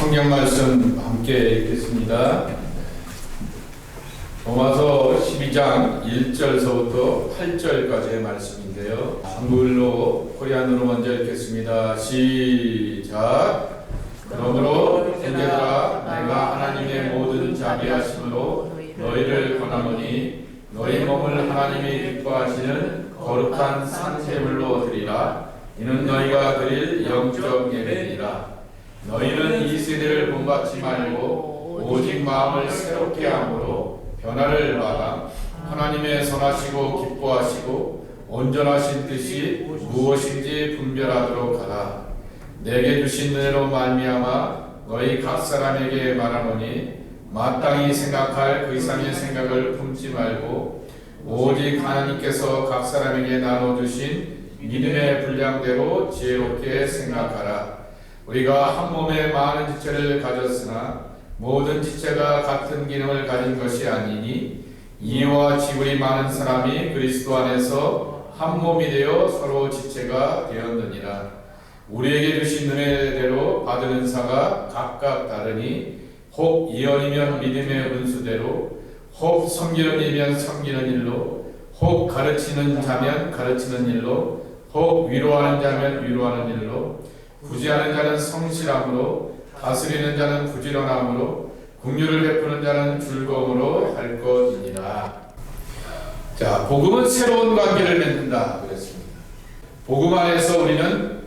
성경 말씀 함께 읽겠습니다. 로마서 12장 1절서부터 8절까지의 말씀인데요. 한글로 코리안으로 먼저 읽겠습니다. 시작. 그러므로 형제들아, 내가 하나님의 모든 자비하심으로 너희를 권하노니 너희 몸을 하나님이 기뻐하시는 거룩한 산제물로 드리라. 이는 너희가 드릴 영적 예배니라. 너희는 이 세대를 본받지 말고 오직 마음을 새롭게 함으로 변화를 받아 하나님의 선하시고 기뻐하시고 온전하신 뜻이 무엇인지 분별하도록 하라. 내게 주신 은혜로 말미암아 너희 각 사람에게 말하노니 마땅히 생각할 그 이상의 생각을 품지 말고 오직 하나님께서 각 사람에게 나눠주신 믿음의 분량대로 지혜롭게 생각하라. 우리가 한 몸에 많은 지체를 가졌으나 모든 지체가 같은 기능을 가진 것이 아니니 이와 지울이 많은 사람이 그리스도 안에서 한 몸이 되어 서로 지체가 되었느니라. 우리에게 주신 은혜대로 받은 은사가 각각 다르니 혹 예언이면 믿음의 은수대로, 혹 섬기는 일이면 섬기는 일로, 혹 가르치는 자면 가르치는 일로, 혹 위로하는 자면 위로하는 일로, 구제하는 자는 성실함으로, 다스리는 자는 부지런함으로, 긍휼을 베푸는 자는 즐거움으로 할 것이니라. 자, 복음은 새로운 관계를 맺는다 그랬습니다. 복음 안에서 우리는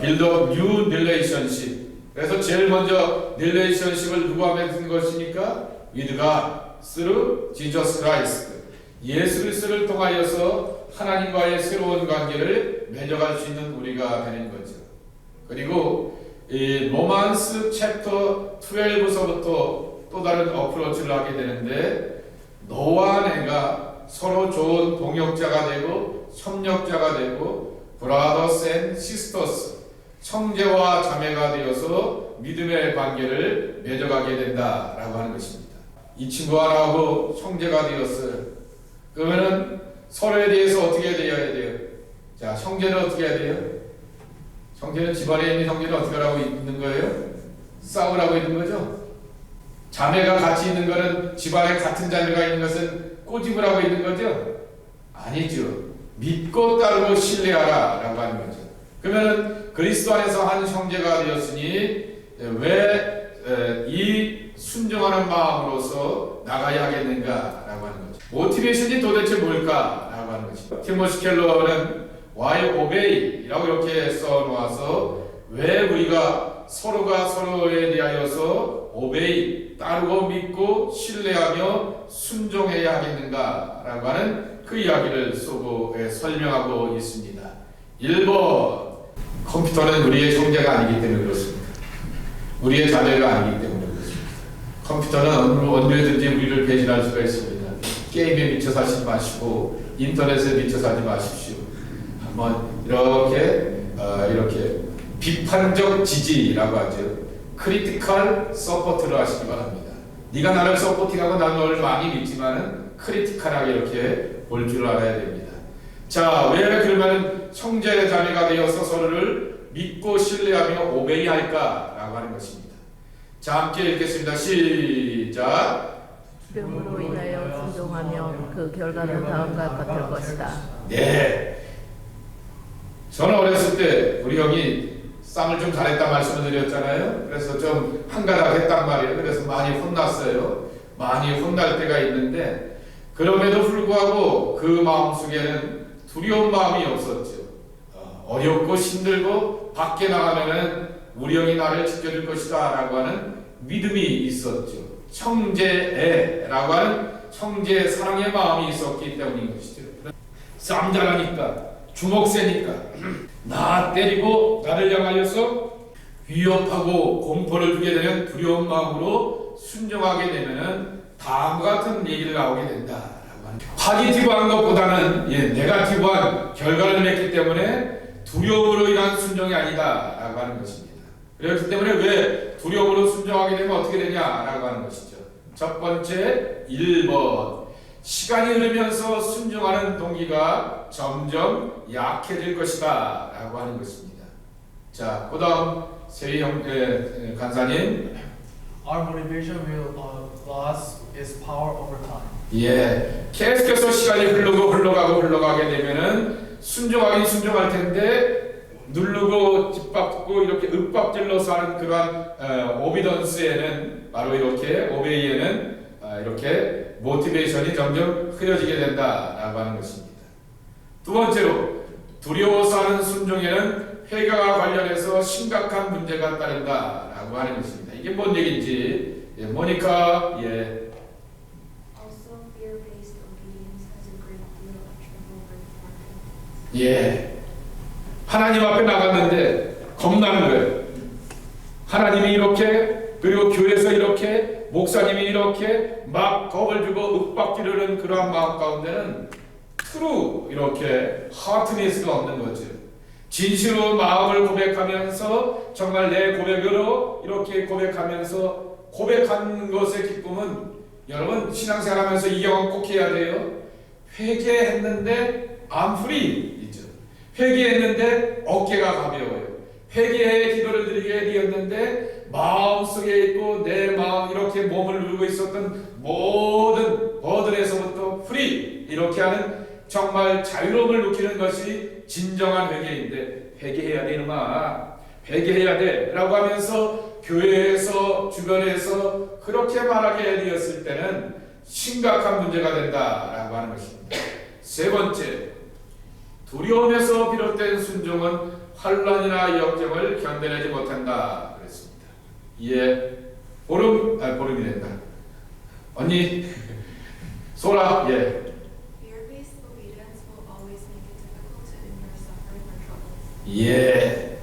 build up new relationship. 그래서 제일 먼저 relationship을 누구와 맺는 것입니까? with God through Jesus Christ. 예수 그리스도를 통하여서 하나님과의 새로운 관계를 맺어갈 수 있는 우리가 되는 거죠. 그리고 이 로만스 챕터 12서부터 또 다른 어프로치를 하게 되는데, 너와 내가 서로 좋은 동역자가 되고 협력자가 되고 brothers and sisters, 형제와 자매가 되어서 믿음의 관계를 맺어가게 된다라고 하는 것입니다. 이 친구와 나하고 형제가 되었어요. 그러면은 서로에 대해서 어떻게 되어야 돼요? 자, 형제는 어떻게 해야 돼요? 형제는 집안에 있는 형제는 어떻게 하고 있는 거예요? 싸우라고 있는 거죠? 자매가 같이 있는 것은, 집안에 같은 자매가 있는 것은 꼬집을 하고 있는 거죠? 아니죠. 믿고 따르고 신뢰하라 라고 하는 거죠. 그러면 그리스도 안에서 한 형제가 되었으니 왜 이 순종하는 마음으로서 나가야 하겠는가 라고 하는 거죠. 모티베이션이 도대체 뭘까 라고 하는 것입니다. 티모시 켈러는 Why obey? 라고 이렇게 써놓아서 왜 우리가 서로가 서로에 대하여서 obey, 따르고 믿고 신뢰하며 순종해야 하겠는가 라고 하는 그 이야기를 설명하고 있습니다. 1번, 컴퓨터는 우리의 형제가 아니기 때문에 그렇습니다. 우리의 자녀가 아니기 때문에 그렇습니다. 컴퓨터는 언제든지 우리를 배신할 수가 있습니다. 게임에 미쳐 사지 마시고 인터넷에 미쳐 사지 마십시오. 한번 이렇게 비판적 지지라고 하죠. 크리티컬 서포트를 하시기 바랍니다. 네가 나를 서포팅하고 난 너를 많이 믿지만은 크리티컬하게 이렇게 볼 줄 알아야 됩니다. 자, 왜 그러면 형제 자매가 되어서 서로를 믿고 신뢰하며 오베이할까라고 하는 것입니다. 자, 함께 읽겠습니다. 시작. 주병으로 인하여 순종하면 그 결과는 다음과 같을 것이다. 네. 저는 어렸을 때 우리 형이 쌍을 좀 잘했다 말씀을 드렸잖아요. 그래서 좀 한가닥했단 말이에요. 그래서 많이 혼났어요. 많이 혼날 때가 있는데, 그럼에도 불구하고 그 마음속에는 두려운 마음이 없었죠. 어렵고 힘들고 밖에 나가면은 우리 형이 나를 지켜줄 것이다 라고 하는 믿음이 있었죠. 형제애라고 하는 형제 사랑의 마음이 있었기 때문인 것이죠. 싸움 잘하니까, 주먹 세니까 나 때리고 나를 향하여서 위협하고 공포를 주게 되는 두려운 마음으로 순종하게 되면은 다음과 같은 얘기를 나오게 된다. 파지티브한 것보다는 네거티브한 결과를 맺기 때문에 두려움으로 인한 순종이 아니다 라고 하는 것입니다. 그렇기 때문에 왜 두려움으로 순종하게 되면 어떻게 되냐라고 하는 것이죠. 첫 번째, 1번, 시간이 흐르면서 순종하는 동기가 점점 약해질 것이다 라고 하는 것입니다. 자, 그다음 세희 형 간사님. Our motivation will last is power over time. 예, 계속해서 시간이 흘러가게 되면은 순종하긴 순종할 텐데 누르고 뒷받고 이렇게 윽박질러서 하는 그러한 오비던스에는 바로 이렇게 오베이에는 이렇게 모티베이션이 점점 흐려지게 된다라고 하는 것입니다. 두 번째로 두려워서 하는 순종에는 회개와 관련해서 심각한 문제가 따른다라고 하는 것입니다. 이게 뭔 얘기인지 모니카 Also, fear-based obedience has a great deal of trouble with marketing. 예, 하나님 앞에 나갔는데 겁나는 거예요. 하나님이 이렇게 그리고 교회에서 이렇게 목사님이 이렇게 막 겁을 주고 윽박지르는 그러한 마음 가운데는 트루 이렇게 하트니스가 없는 거죠. 진실로 마음을 고백하면서 정말 내 고백으로 이렇게 고백하면서 고백한 것의 기쁨은 여러분 신앙생활하면서 이 경험 꼭 해야 돼요. 회개했는데 I'm free 이죠. 회개했는데 어깨가 가벼워요. 회개의 기도를 드리게 되었는데 마음속에 있고 내 마음 이렇게 몸을 누르고 있었던 모든 버든에서부터 프리 이렇게 하는 정말 자유로움을 느끼는 것이 진정한 회개인데 회개해야 돼 이놈아 회개해야 돼 라고 하면서 교회에서 주변에서 그렇게 말하게 되었을 때는 심각한 문제가 된다라고 하는 것입니다. 세 번째, 두려움에서 비롯된 순종은 환난이나 역경을 견뎌내지 못한다 그랬습니다. 이에 보름이 된다. 언니 소라 Fear-based obedience will always make it difficult to endure suffering or troubles. 예.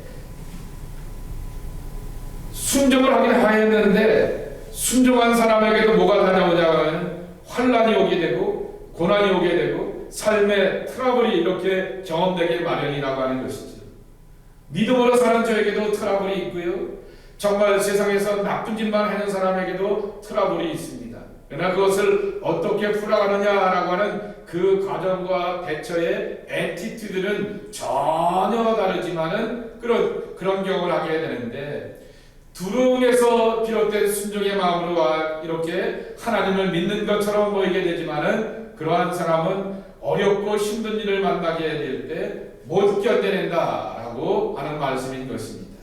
순종을 하긴 하였는데 순종한 사람에게도 뭐가 다가오냐면 환난이 오게 되고 고난이 오게 되고 삶의 트러블이 이렇게 경험되게 마련이라고 하는 것이죠. 믿음으로 사는 저에게도 트러블이 있고요. 정말 세상에서 나쁜 짓만 하는 사람에게도 트러블이 있습니다. 그러나 그것을 어떻게 풀어가느냐라고 하는 그 과정과 대처의 애티튜드는 전혀 다르지만은 그런 경험을 하게 되는데 두려움에서 비롯된 순종의 마음으로 이렇게 하나님을 믿는 것처럼 보이게 되지만은 그러한 사람은 어렵고 힘든 일을 만나게 될 때 못 견뎌낸다라고 하는 말씀인 것입니다.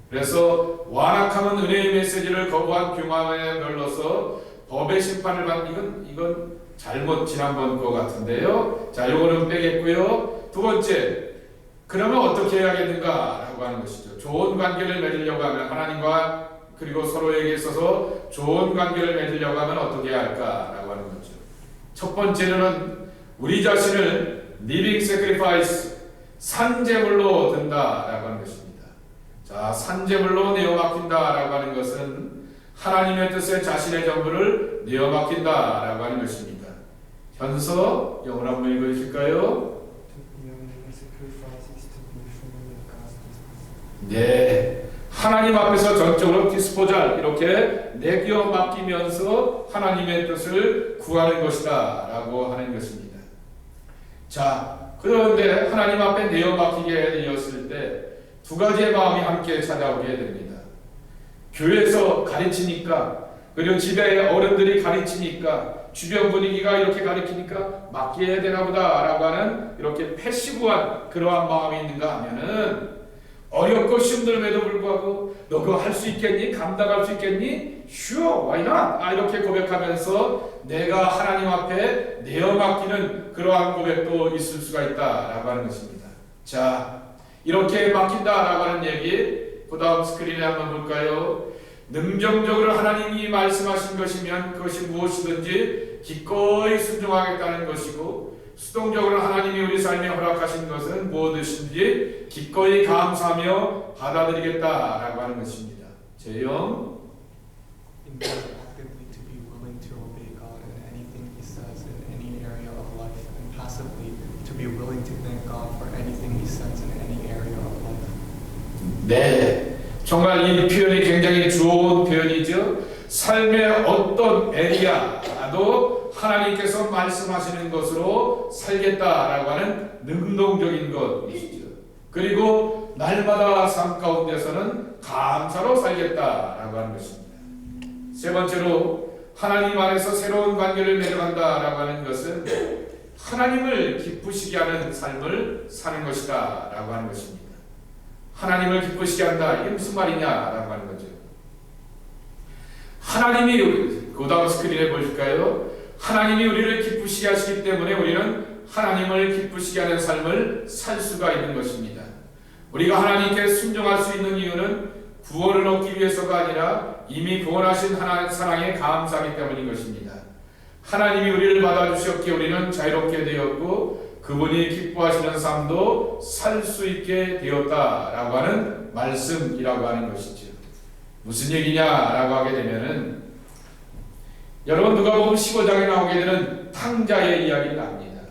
그래서 완악함은 은혜의 메시지를 거부한 교만에 걸러서 법의 심판을 받는 이건 잘못 지난번 거 같은데요. 자, 요거는 빼겠고요. 두 번째, 그러면 어떻게 해야겠는가라고 하는 것이죠. 좋은 관계를 맺으려고 하면 하나님과 그리고 서로에게 있어서 좋은 관계를 맺으려고 하면 어떻게 해야 할까라고 하는 거죠. 첫 번째는 우리 자신을 living sacrifice 산제물로 든다라고 하는 것입니다. 자, 산제물로 내어 맡긴다라고 하는 것은 하나님의 뜻에 자신의 전부를 내어 맡긴다라고 하는 것입니다. 현서 영어로 한번 읽어주실까요? 네, 하나님 앞에서 전적으로 디스포잘 이렇게 내겨 맡기면서 하나님의 뜻을 구하는 것이다 라고 하는 것입니다. 자, 그런데 하나님 앞에 내어 맡기게 되었을 때 두 가지의 마음이 함께 찾아오게 됩니다. 교회에서 가르치니까 그리고 집에 어른들이 가르치니까 주변 분위기가 이렇게 가르치니까 맡겨야 되나 보다 라고 하는 이렇게 패시브한 그러한 마음이 있는가 하면은 어렵고 힘듦에도 불구하고 너 그거 할 수 있겠니? 감당할 수 있겠니? Sure, why not? 이렇게 고백하면서 내가 하나님 앞에 내어 맡기는 그러한 고백도 있을 수가 있다라고 하는 것입니다. 자, 이렇게 맡긴다라고 하는 얘기 그 다음 스크린에 한번 볼까요? 능정적으로 하나님이 말씀하신 것이면 그것이 무엇이든지 기꺼이 순종하겠다는 것이고 수동적으로 하나님이 우리 삶에 허락하신 것은 무엇이든지 기꺼이 감사하며 받아들이겠다라고 하는 것입니다. 재영 Actively to be willing to obey God in anything He says in any area of life, and passively to be willing to thank God for anything He says in any area of life. 네, 정말 이 표현이 굉장히 좋은 표현이죠. 삶의 어떤 에리아도 하나님께서 말씀하시는 것으로 살겠다라고 하는 능동적인 것이죠. 그리고 날마다 삶 가운데서는 감사로 살겠다라고 하는 것입니다. 세 번째로 하나님 안에서 새로운 관계를 맺어간다라고 하는 것은 하나님을 기쁘시게 하는 삶을 사는 것이다 라고 하는 것입니다. 하나님을 기쁘시게 한다, 이게 무슨 말이냐라고 하는 거죠. 하나님이, 그 다음 스크린에 보실까요? 하나님이 우리를 기쁘시게 하시기 때문에 우리는 하나님을 기쁘시게 하는 삶을 살 수가 있는 것입니다. 우리가 하나님께 순종할 수 있는 이유는 구원을 얻기 위해서가 아니라 이미 구원하신 하나님의 사랑에 감사하기 때문인 것입니다. 하나님이 우리를 받아주셨기에 우리는 자유롭게 되었고 그분이 기뻐하시는 삶도 살 수 있게 되었다라고 하는 말씀이라고 하는 것이죠. 무슨 얘기냐라고 하게 되면은 여러분 누가복음 15장에 나오게 되는 탕자의 이야기를 납니다.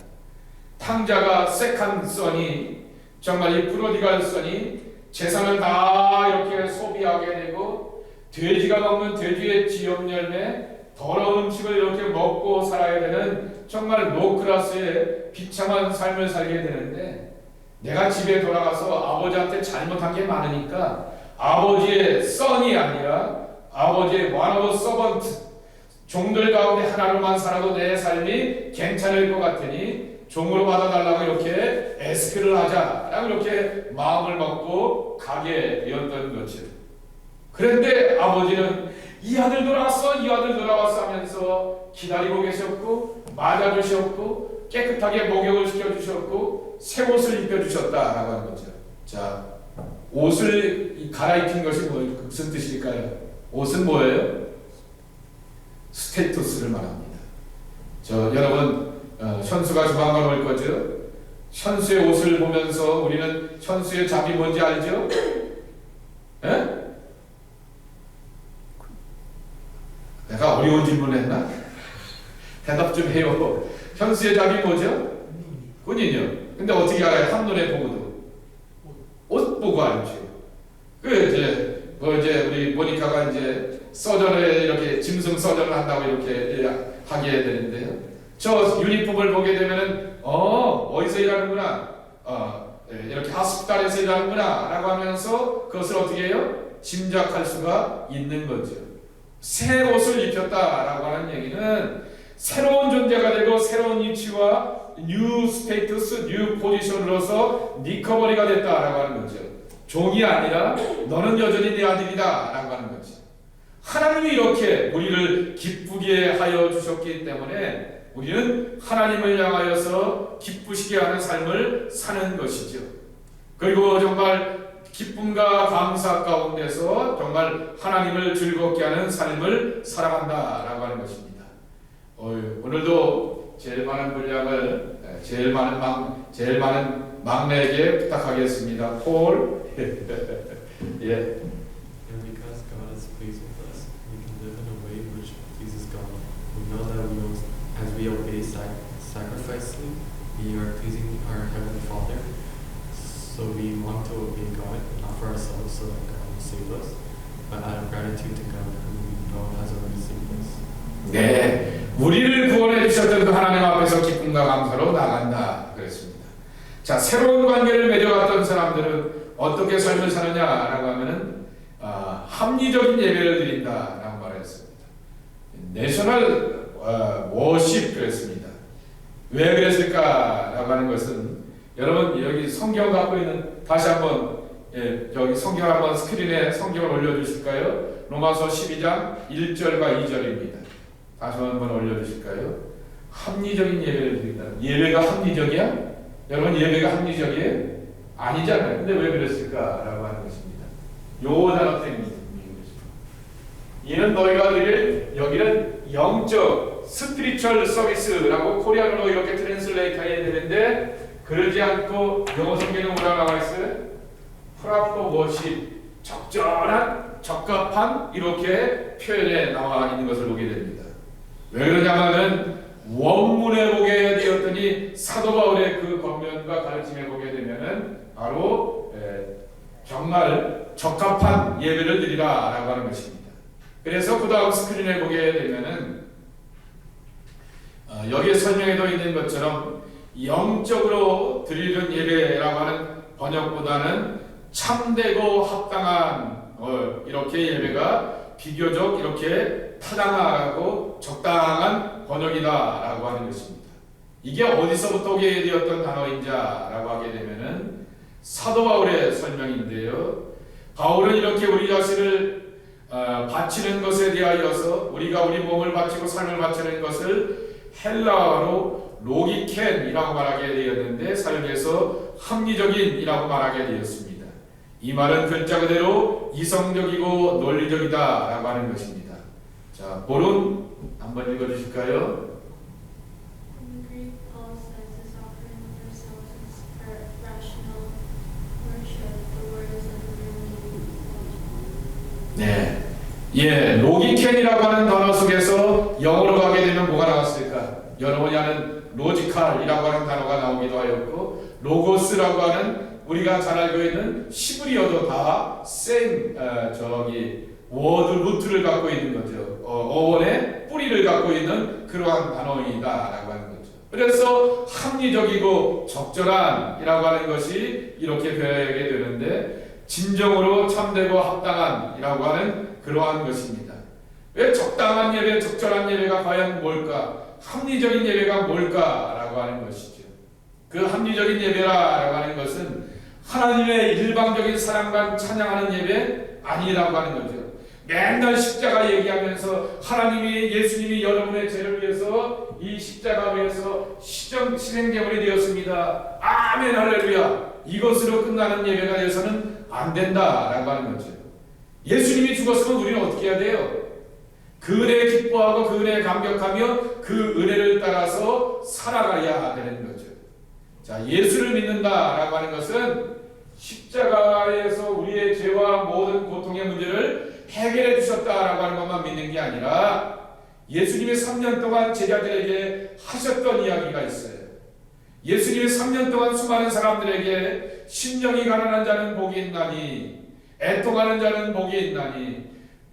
탕자가 세컨 선이 정말 이 프로디갈 선이 재산을 다 이렇게 소비하게 되고 돼지가 먹는 돼지의 지역 열매 더러운 음식을 이렇게 먹고 살아야 되는 정말 노크라스의 비참한 삶을 살게 되는데 내가 집에 돌아가서 아버지한테 잘못한 게 많으니까 아버지의 썬이 아니라 아버지의 one of servant 종들 가운데 하나로만 살아도 내 삶이 괜찮을 것 같으니 종으로 받아달라고 이렇게 에스크를 하자라고 이렇게 마음을 먹고 가게 되었던 거죠. 그런데 아버지는 이 아들 돌아왔어, 이 아들 돌아왔어 하면서 기다리고 계셨고 맞아주셨고 깨끗하게 목욕을 시켜주셨고 새 옷을 입혀주셨다라고 하는 거죠. 자, 옷을 갈아입힌 것이 무슨 뜻일까요? 옷은 뭐예요? 스테이터스를 말합니다. 여러분 현수가 조만간 올 거죠? 현수의 옷을 보면서 우리는 현수의 잡이 뭔지 알죠? 에? 내가 어려운 질문을 했나? 대답 좀 해요. 현수의 답이 뭐죠? 군인이요. 근데 어떻게 알아요? 한눈에 보고도. 옷 보고 알죠. 이제 우리 모니카가 이제 서전을 이렇게 짐승 서전을 한다고 이렇게 하게 되는데요. 저 유니폼을 보게 되면은 어디서 일하는구나. 이렇게 하스피탈에서 일하는구나 라고 하면서 그것을 어떻게 해요? 짐작할 수가 있는 거죠. 새 옷을 입혔다라고 하는 얘기는 새로운 존재가 되고 새로운 위치와 뉴 스테이터스, 뉴 포지션으로서 리커버리가 됐다라고 하는 거죠. 종이 아니라 너는 여전히 내 아들이다라고 하는 거죠. 하나님이 이렇게 우리를 기쁘게 하여 주셨기 때문에 우리는 하나님을 향하여서 기쁘시게 하는 삶을 사는 것이죠. 그리고 정말 기쁨과 감사 가운데서 정말 하나님을 즐겁게 하는 삶을 살아간다라고 하는 것입니다. 오늘도 제일 많은 분량을 제일 많은 막내에게 부탁하겠습니다. 폴. 예. And because God is pleased with us, we can live in a way which pleases God. We know that as we obey sacrificially, we are pleasing our Heavenly Father. So we want to obey God, not for ourselves so that God will save us, but out of gratitude to God who we know has already saved us. 네, 우리를 구원해 주셨던 그 하나님 앞에서 기쁨과 감사로 나간다 그랬습니다. 자, 새로운 관계를 맺어갔던 사람들은 어떻게 삶을 사느냐라고 하면은 합리적인 예배를 드린다라고 말했습니다. 내셔널 워십 그랬습니다. 왜 그랬을까라고 하는 것은 여러분 여기 성경 갖고 있는 다시 한번 여기 성경 한번 스크린에 성경을 올려주실까요? 로마서 12장 1절과 2절입니다. 다시 한번 올려주실까요? 합리적인 예배를 드린다. 예배가 합리적이야? 여러분 예배가 합리적이에요? 아니잖아요. 근데 왜 그랬을까라고 하는 것입니다. 요 단어 때문에 이는 너희가 드릴 여기는 영적 스피리추얼 서비스라고 코리안어로 이렇게 트랜슬레이트 해야 되는데 그러지 않고 영어 성경에 뭐라 나와 있어요? 프라퍼 워십 적절한 적합한 이렇게 표현에 나와 있는 것을 보게 됩니다. 왜 그러냐면은 원문에 보게 되었더니 사도 바울의 그 권면과 가르침에 보게 되면은 바로 정말 적합한 예배를 드리라라고 하는 것입니다. 그래서 그 다음 스크린에 보게 되면은 여기에 설명에도 있는 것처럼 영적으로 드리는 예배라고 하는 번역보다는 참되고 합당한 이렇게 예배가 비교적 이렇게 타당하고 적당한 번역이다라고 하는 것입니다. 이게 어디서부터 오게 되었던 단어인지라고 하게 되면은 사도 바울의 설명인데요. 바울은 이렇게 우리 자신을 바치는 것에 대하여서 우리가 우리 몸을 바치고 삶을 바치는 것을 헬라어로 로기켄이라고 말하게 되었는데 사역에서 합리적인이라고 말하게 되었습니다. 이 말은 글자 그대로 이성적이고 논리적이다라고 하는 것입니다. 자, 보름 한번 읽어주실까요? In Greek, Paul says this offering of yourselves is rational worship. The word is literally logical. 네, 예, 로기켄이라고 하는 단어 속에서 영어로 가게 되면 뭐가 나왔을까? 여러분이 아는 로지칼이라고 하는 단어가 나오기도 하였고, 로고스라고 하는 우리가 잘 알고 있는 히브리어도 다 same 워드 루트를 갖고 있는 거죠. 어원의 뿌리를 갖고 있는 그러한 단어이다라고 하는 거죠. 그래서 합리적이고 적절한이라고 하는 것이 이렇게 표현하게 되는데 진정으로 참되고 합당한이라고 하는 그러한 것입니다. 왜 적당한 예배, 적절한 예배가 과연 뭘까? 합리적인 예배가 뭘까라고 하는 것이죠. 그 합리적인 예배라고 하는 것은 하나님의 일방적인 사랑만 찬양하는 예배 아니라고 하는 거죠. 맨날 십자가 얘기하면서 하나님이 예수님이 여러분의 죄를 위해서 이 십자가 위에서 희생제물이 되었습니다. 아멘 할렐루야. 이것으로 끝나는 예배가 되어서는 안 된다라고 하는 거죠. 예수님이 죽었으면 우리는 어떻게 해야 돼요? 그 은혜에 기뻐하고 그 은혜에 감격하며 그 은혜를 따라서 살아가야 되는 거죠. 자, 예수를 믿는다라고 하는 것은 십자가에서 우리의 죄와 모든 고통의 문제를 해결해 주셨다라고 하는 것만 믿는 게 아니라 예수님이 3년 동안 제자들에게 하셨던 이야기가 있어요. 예수님이 3년 동안 수많은 사람들에게 심령이 가난한 자는 복이 있나니 애통하는 자는 복이 있나니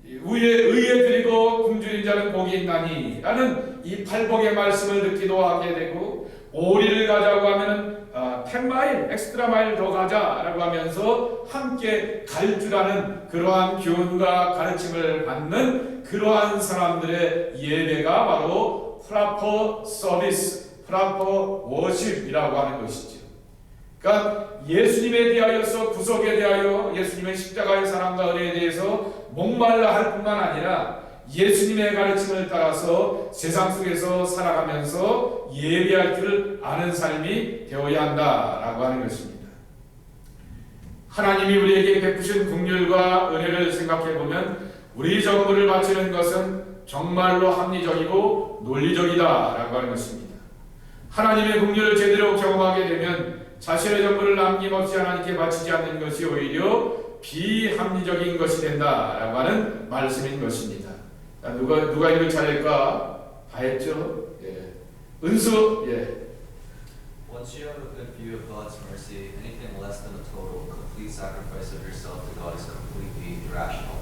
의에 드리고 굶주린 자는 복이 있나니 라는 이 팔복의 말씀을 듣기도 하게 되고, 오리를 가자고 하면 10마일 엑스트라 마일 더 가자라고 하면서 함께 갈 줄 아는 그러한 교훈과 가르침을 받는 그러한 사람들의 예배가 바로 프라퍼 서비스, 프라퍼 워십이라고 하는 것이죠. 그러니까 예수님에 대하여서, 구속에 대하여, 예수님의 십자가의 사랑과 은혜에 대해서 목말라 할 뿐만 아니라 예수님의 가르침을 따라서 세상 속에서 살아가면서 예배할 줄 아는 삶이 되어야 한다라고 하는 것입니다. 하나님이 우리에게 베푸신 긍휼과 은혜를 생각해 보면 우리 전부를 바치는 것은 정말로 합리적이고 논리적이다라고 하는 것입니다. 하나님의 긍휼을 제대로 경험하게 되면 자신의 전부를 남김없이 하나님께 바치지 않는 것이 오히려 비합리적인 것이 된다라고 하는 말씀인 것입니다. 누가 이걸 잘할까? 다 했죠? 예. 은수, 예. Once you have a good view of God's mercy, anything less than a total, complete sacrifice of yourself to God is completely irrational.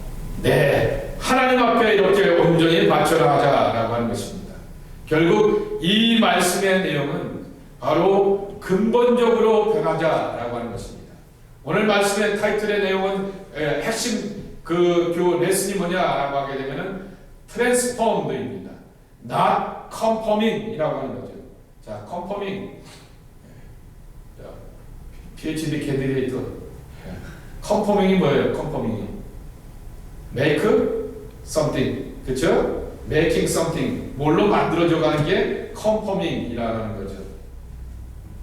네, 하나님 앞에 이렇게 온전히 바쳐라 하자라고 하는 것입니다. 결국 이 말씀의 내용은 바로 근본적으로 변하자라고 하는 것입니다. 오늘 말씀의 타이틀의 내용은 핵심 그 레슨이 뭐냐라고 하게 되면은 transformed입니다. not conforming이라고 하는 거죠. 자, conforming. 자, PhD 캔디데이터. conforming이 뭐예요? conforming이 make something, 그렇죠? making something, 뭘로 만들어져 가는 게 conforming이라는 거죠.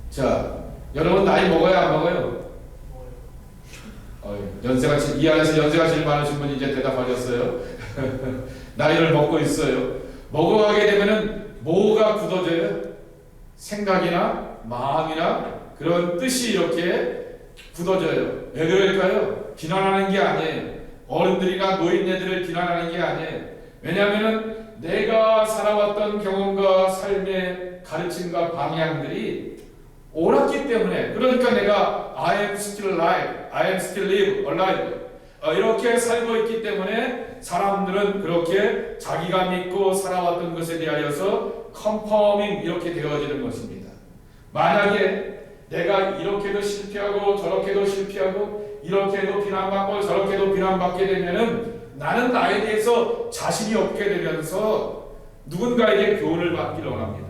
자, 여러분 나이 먹어요, 안 먹어요? 연세가 이 안에서 연세가 제일 많으신 분이 이제 대답하셨어요. 나이를 먹고 있어요. 먹어가게 되면은 뭐가 굳어져요? 생각이나 마음이나 그런 뜻이 이렇게 굳어져요. 왜 그럴까요? 비난하는 게 아니에요. 어른들이나 노인네들을 비난하는 게 아니에요. 왜냐하면은 내가 살아왔던 경험과 삶의 가르침과 방향들이 옳았기 때문에, 그러니까 내가 I am still alive, I am still alive 이렇게 살고 있기 때문에 사람들은 그렇게 자기가 믿고 살아왔던 것에 대하여서 conforming 이렇게 되어지는 것입니다. 만약에 내가 이렇게도 실패하고 저렇게도 실패하고 이렇게도 비난받고 저렇게도 비난받게 되면은 나는 나에 대해서 자신이 없게 되면서 누군가에게 교훈을 받기를 원합니다.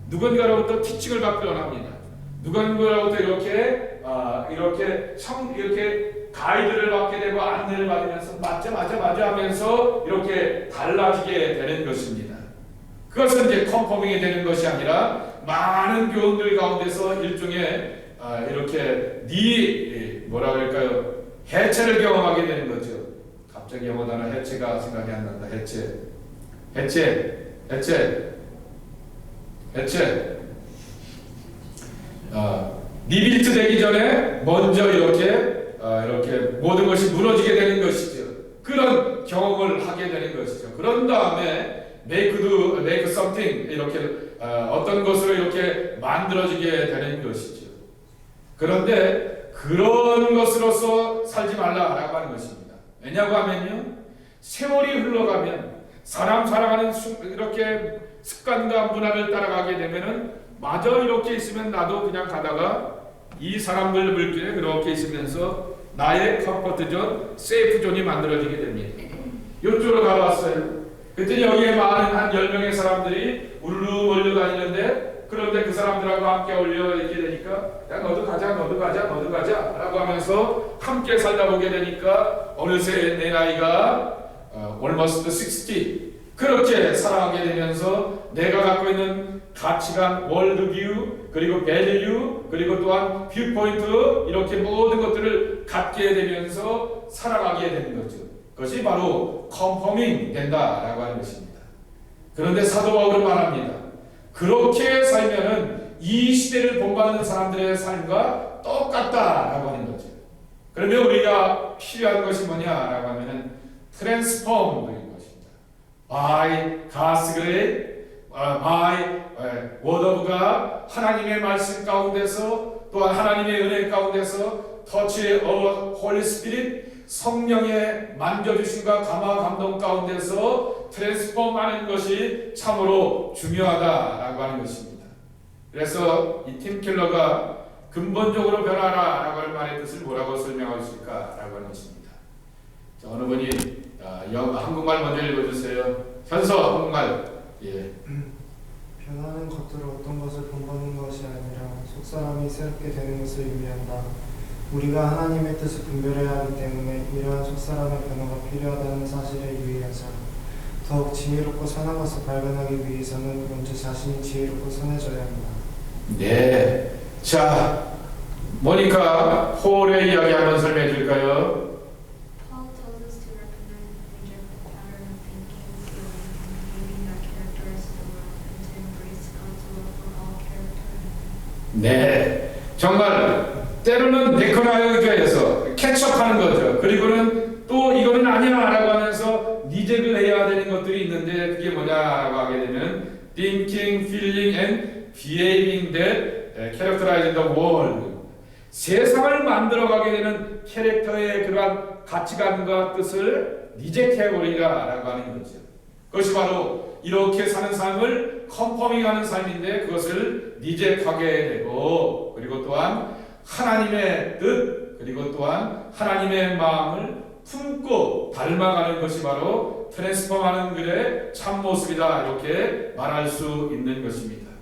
누군가로부터 티칭을 받기를 원합니다. 누군가로부터 이렇게 가이드를 받게 되고 안내를 받으면서 맞아 하면서 이렇게 달라지게 되는 것입니다. 그것은 이제 컨포밍이 되는 것이 아니라 많은 교훈들 가운데서 일종의 이렇게 뭐라 그럴까요? 해체를 경험하게 되는 거죠. 갑자기 영어 단어 해체가 생각이 안 난다. 해체. 리빌트 되기 전에 먼저 이렇게 모든 것이 무너지게 되는 것이죠. 그런 경험을 하게 되는 것이죠. 그런 다음에 make something 이렇게 어떤 것으로 이렇게 만들어지게 되는 것이죠. 그런데 그런 것으로서 살지 말라라고 하는 것입니다. 왜냐고 하면요, 세월이 흘러가면 사람 살아가는 이렇게 습관과 문화를 따라가게 되면은 마저 이렇게 있으면 나도 그냥 가다가 이 사람들 물길에 그렇게 있으면서 나의 컴포트 존, 세이프 존이 만들어지게 됩니다. 이쪽으로 가봤어요. 그랬더니 여기에 많은 한 10명의 사람들이 울루 몰려다니는데, 그런데 그 사람들하고 함께 어울려 이렇게 되니까 야 너도 가자 라고 하면서 함께 살다 보게 되니까 어느새 내 나이가 almost 60 그렇게 살아가게 되면서 내가 갖고 있는 가치관, 월드뷰, 그리고 밸류, 그리고 또한 뷰포인트 이렇게 모든 것들을 갖게 되면서 살아가게 되는 거죠. 그것이 바로 컨포밍 된다라고 하는 것입니다. 그런데 사도 바울은 말합니다. 그렇게 살면은 이 시대를 본받는 사람들의 삶과 똑같다라고 하는 거죠. 그러면 우리가 필요한 것이 뭐냐라고 하면은 트랜스폼인 것입니다. By God's grace, by Word of God, 하나님의 말씀 가운데서 또한 하나님의 은혜 가운데서 Touch of Holy Spirit, 성령의 만져주심과 감화 감동 가운데서 트랜스폼하는 것이 참으로 중요하다라고 하는 것입니다. 그래서 이 팀 켈러가 근본적으로 변화라라고 하는 말의 뜻을 뭐라고 설명할 수 있을까라고 하는 것입니다. 자, 어느 분이 한국말 먼저 읽어주세요. 현서 한국말. 예. 변하는 겉으로 어떤 것을 본받는 것이 아니라 속사람이 새롭게 되는 것을 의미한다. 우리가 하나님의 뜻을 분별해야 하기 때문에 이러한 속사람의 변화가 필요하다는 사실에 유의하자. 더욱 지혜롭고 선한 것을 발견하기 위해서는 먼저 자신이 지혜롭고 선해져야 한다. 네. 자, 모니카 폴의 이야기 한번 설명해 줄까요? Paul tells us to recognize and reject the pattern of thinking, feeling, and behaving that characterizes the world, and to embrace God's will for all character and life. 네. 정말 때로는 데커나이저에서 캐치업하는 거죠. 그리고는 또 이거는 아니야라고 하면서 리젝을 해야 되는 것들이 있는데 그게 뭐냐라고 하게 되면 thinking, feeling, and behaving that characterize the world. 세상을 만들어가게 되는 캐릭터의 그러한 가치관과 뜻을 리젝해버리라라고 하는 거죠. 그것이 바로 이렇게 사는 삶을 컨포밍하는 삶인데 그것을 리젝하게 되고, 그리고 또한 하나님의 뜻, 그리고 또한 하나님의 마음을 품고 닮아가는 것이 바로 트랜스폼하는 글의 참모습이다, 이렇게 말할 수 있는 것입니다.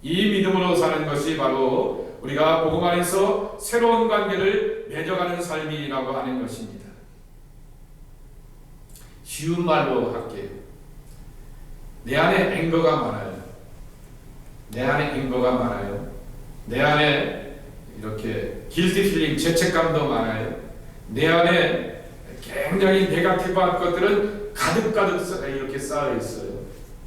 이 믿음으로 사는 것이 바로 우리가 복음 안에서 새로운 관계를 맺어가는 삶이라고 하는 것입니다. 쉬운 말로 할게요. 내 안에 앵거가 많아요. 내 안에 앵거가 많아요. 내 안에 이렇게 길티 필링, 죄책감도 많아요. 내 안에 굉장히 네거티브한 것들은 가득가득 이렇게 쌓여 있어요.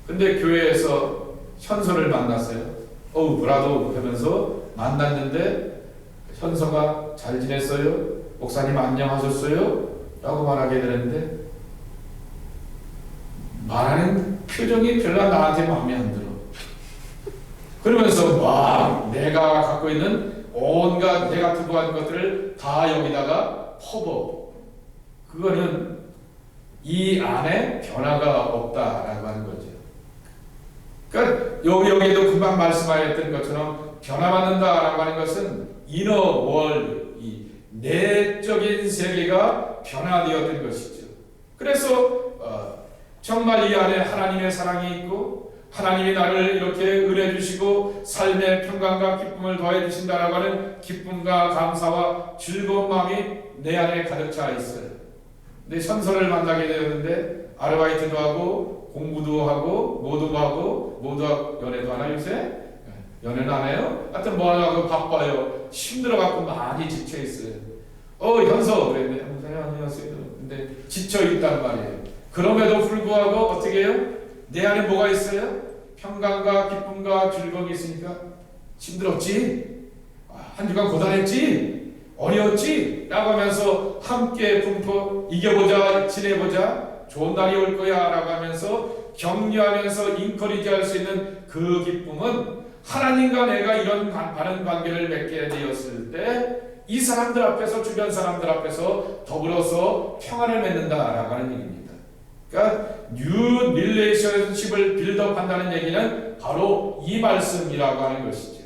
근데 교회에서 현서를 만났어요. 브라도 하면서 만났는데 현서가 잘 지냈어요? 목사님 안녕하셨어요? 라고 말하게 되는데 말하는 표정이 별로 나한테 마음에 안 들어. 그러면서 막 내가 갖고 있는 온갖 네거티브한 것들을 다 여기다가 퍼버. 그거는 이 안에 변화가 없다라고 하는 거죠. 그러니까 여기에도 금방 말씀하셨던 것처럼 변화받는다라고 하는 것은 이너 월드, 이 내적인 세계가 변화되었던 것이죠. 그래서 정말 이 안에 하나님의 사랑이 있고 하나님이 나를 이렇게 은혜 주시고 삶의 평강과 기쁨을 더해 주신다라고 하는 기쁨과 감사와 즐거운 마음이 내 안에 가득 차 있어요. 근데 선서를 만나게 되었는데 아르바이트도 하고 공부도 하고 모두 하고 연애도 하나 요새? 연애는 안 해요? 하여튼 뭐 하냐고 바빠요. 힘들어갖고 많이 지쳐있어요. 현서 그랬네. 안녕하세요. 근데 지쳐있단 말이에요. 그럼에도 불구하고 어떻게 해요? 내 안에 뭐가 있어요? 평강과 기쁨과 즐거움이 있으니까 힘들었지? 한 주간 고단했지? 어려웠지? 라고 하면서 함께 품고 이겨보자, 지내보자, 좋은 날이 올 거야 라고 하면서 격려하면서 인커리지 할 수 있는 그 기쁨은 하나님과 내가 이런 바른 관계를 맺게 되었을 때 이 사람들 앞에서, 주변 사람들 앞에서 더불어서 평안을 맺는다라고 하는 얘기입니다. 그러니까 뉴 릴레이션십을 빌드업한다는 얘기는 바로 이 말씀이라고 하는 것이죠.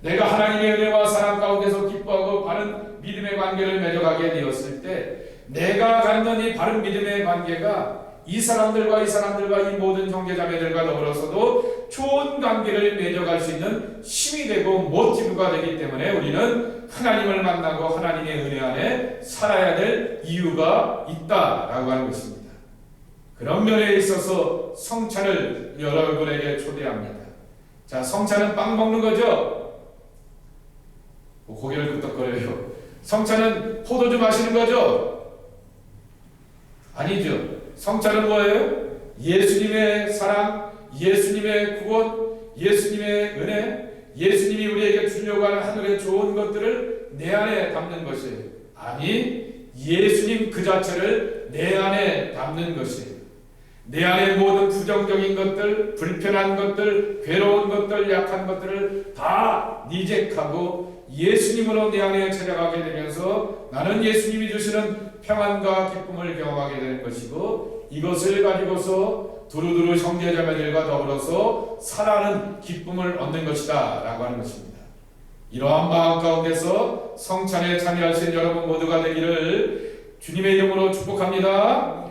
내가 하나님의 은혜와 사랑 가운데서 기뻐하고 바른 믿음의 관계를 맺어가게 되었을 때 내가 갖는 이 바른 믿음의 관계가 이 사람들과 이 모든 형제자매들과 더불어서도 좋은 관계를 맺어갈 수 있는 힘이 되고 모티브가 되기 때문에 우리는 하나님을 만나고 하나님의 은혜 안에 살아야 될 이유가 있다라고 하는 것입니다. 그런 면에 있어서 성찬을 여러분에게 초대합니다. 자, 성찬은 빵 먹는 거죠? 고개를 끄덕거려요. 성찬은 포도주 마시는 거죠? 아니죠. 성찬은 뭐예요? 예수님의 사랑, 예수님의 구원, 예수님의 은혜, 예수님이 우리에게 주려고 하는 하늘의 좋은 것들을 내 안에 담는 것이에요. 아니, 예수님 그 자체를 내 안에 담는 것이에요. 내 안에 모든 부정적인 것들, 불편한 것들, 괴로운 것들, 약한 것들을 다 리젝하고 예수님으로 내 안에 찾아가게 되면서 나는 예수님이 주시는 평안과 기쁨을 경험하게 되는 것이고 이것을 가지고서 두루두루 형제자매들과 더불어서 살아가는 기쁨을 얻는 것이다 라고 하는 것입니다. 이러한 마음 가운데서 성찬에 참여하신 여러분 모두가 되기를 주님의 이름으로 축복합니다.